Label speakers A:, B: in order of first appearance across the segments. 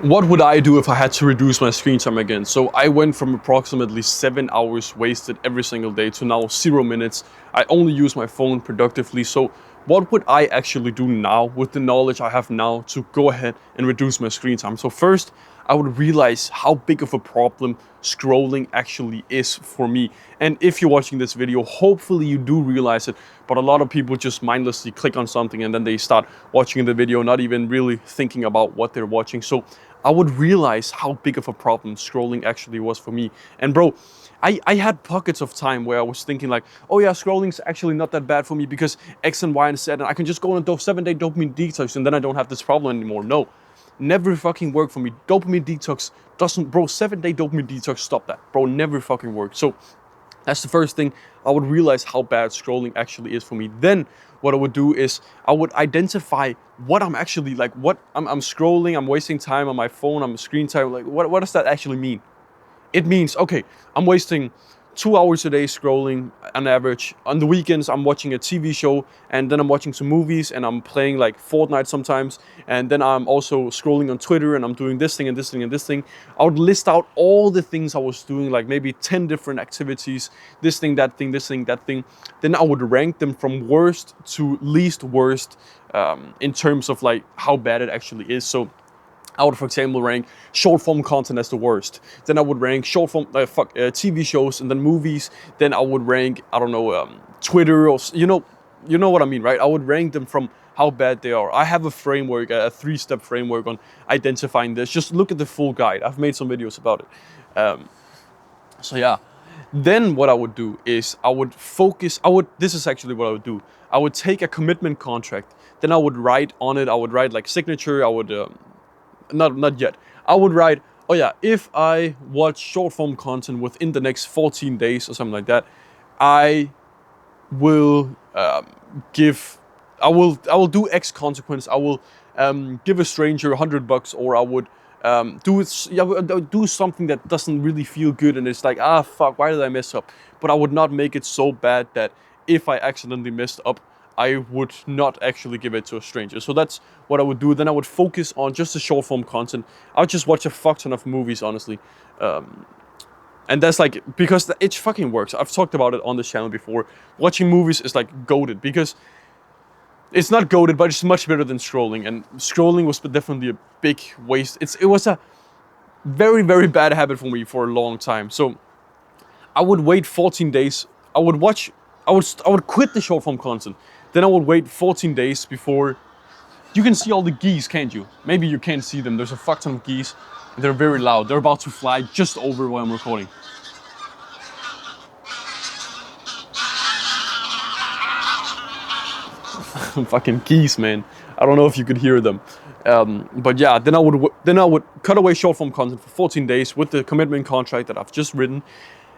A: What would I do if I had to reduce my screen time again? So I went from approximately 7 hours wasted every single day to now 0 minutes. I only use my phone productively. So what would I actually do now with the knowledge I have now to go ahead and reduce my screen time? So first, I would realize how big of a problem scrolling actually is for me. And if you're watching this video, hopefully you do realize it, but a lot of people just mindlessly click on something and then they start watching the video, not even really thinking about what they're watching. So I would realize how big of a problem scrolling actually was for me. And bro, I had pockets of time where I was thinking like, oh yeah, scrolling's actually not that bad for me because X and Y and Z, and I can just go on a 7-day dopamine detox and then I don't have this problem anymore. No, never fucking worked for me. Dopamine detox doesn't, bro, 7-day dopamine detox, stop that. Bro, never fucking worked. So that's the first thing. I would realize how bad scrolling actually is for me. Then what I would do is I would identify what I'm actually like, what I'm scrolling, I'm wasting time on my phone, I'm screen time. Like, what does that actually mean? It means, okay, I'm wasting 2 hours a day scrolling on average. On the weekends, I'm watching a TV show, and then I'm watching some movies, and I'm playing like Fortnite sometimes, and then I'm also scrolling on Twitter, and I'm doing this thing and this thing and this thing. I would list out all the things I was doing, like maybe 10 different activities, this thing, that thing, this thing, that thing. Then I would rank them from worst to least worst in terms of like how bad it actually is. So I would, for example, rank short form content as the worst. Then I would rank short form TV shows, and then movies. Then I would rank, I don't know, Twitter, or you know what I mean, right? I would rank them from how bad they are. I have a framework, a 3-step framework on identifying this. Just look at the full guide. I've made some videos about it. So yeah. Then what I would do is I would focus. This is actually what I would do. I would take a commitment contract. Then I would write on it. I would write like signature. I would. Not yet. I would write, oh yeah, if I watch short form content within the next 14 days or something like that, I will I will do X consequence. I will give a stranger $100, or I would do something that doesn't really feel good, and it's like, ah fuck, why did I mess up? But I would not make it so bad that if I accidentally messed up, I would not actually give it to a stranger. So that's what I would do. Then I would focus on just the short form content. I would just watch a fuck ton of movies, honestly. And that's like, because it fucking works. I've talked about it on this channel before. Watching movies is like goated, because it's not goated, but it's much better than scrolling. And scrolling was definitely a big waste. It was a very, very bad habit for me for a long time. So I would wait 14 days. I would quit the short form content. Then I would wait 14 days before. You can see all the geese, can't you? Maybe you can't see them. There's a fuck ton of geese. They're very loud. They're about to fly just over where I'm recording. Fucking geese, man. I don't know if you could hear them. But yeah, then I would cut away short form content for 14 days with the commitment contract that I've just written.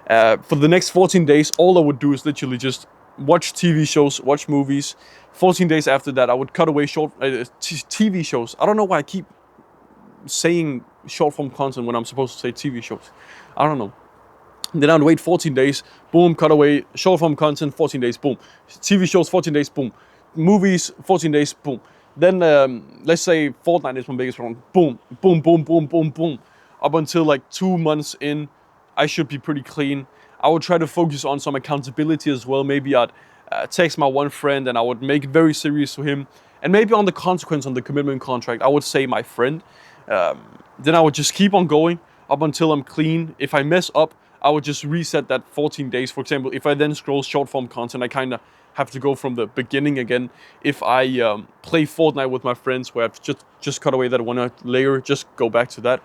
A: For the next 14 days, all I would do is literally just watch TV shows, watch movies. 14 days after that, I would cut away short TV shows. I don't know why I keep saying short form content when I'm supposed to say TV shows. I don't know. Then I'd wait 14 days, boom, cut away short form content, 14 days, boom. TV shows, 14 days, boom. Movies, 14 days, boom. Then let's say Fortnite is my biggest one. Boom, boom, boom, boom, boom, boom. Up until like 2 months in, I should be pretty clean. I would try to focus on some accountability as well. Maybe I'd text my one friend and I would make it very serious to him. And maybe on the consequence on the commitment contract, I would say my friend. Then I would just keep on going up until I'm clean. If I mess up, I would just reset that 14 days. For example, if I then scroll short form content, I kind of have to go from the beginning again. If I play Fortnite with my friends, where I've just cut away that one layer, just go back to that.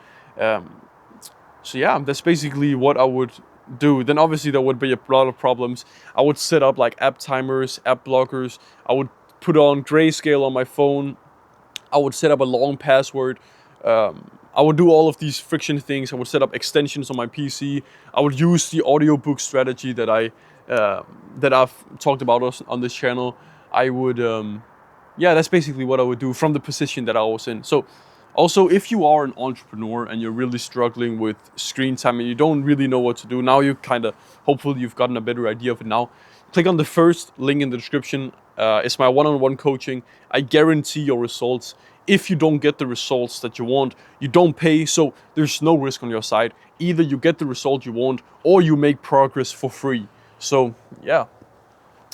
A: So yeah, that's basically what I would do. Then obviously there would be a lot of problems. I would set up like app timers, app blockers. I would put on grayscale on my phone. I would set up a long password. I would do all of these friction things. I would set up extensions on my PC. I would use the audiobook strategy that I've talked about on this channel. I would, yeah, that's basically what I would do from the position that I was in. So also, if you are an entrepreneur and you're really struggling with screen time and you don't really know what to do, now you hopefully you've gotten a better idea of it now. Click on the first link in the description. It's my one-on-one coaching. I guarantee your results if you don't get the results that you want, you don't pay, so there's no risk on your side. Either you get the result you want or you make progress for free. So yeah,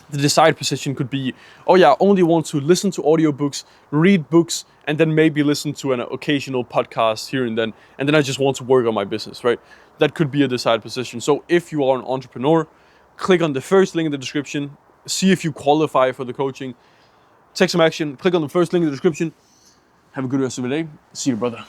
A: the decide position could be, oh yeah, I only want to listen to audiobooks, read books, and then maybe listen to an occasional podcast here and then I just want to work on my business, right? That could be a decide position. So if you are an entrepreneur, click on the first link in the description, see if you qualify for the coaching, take some action, click on the first link in the description. Have a good rest of the day. See you, brother.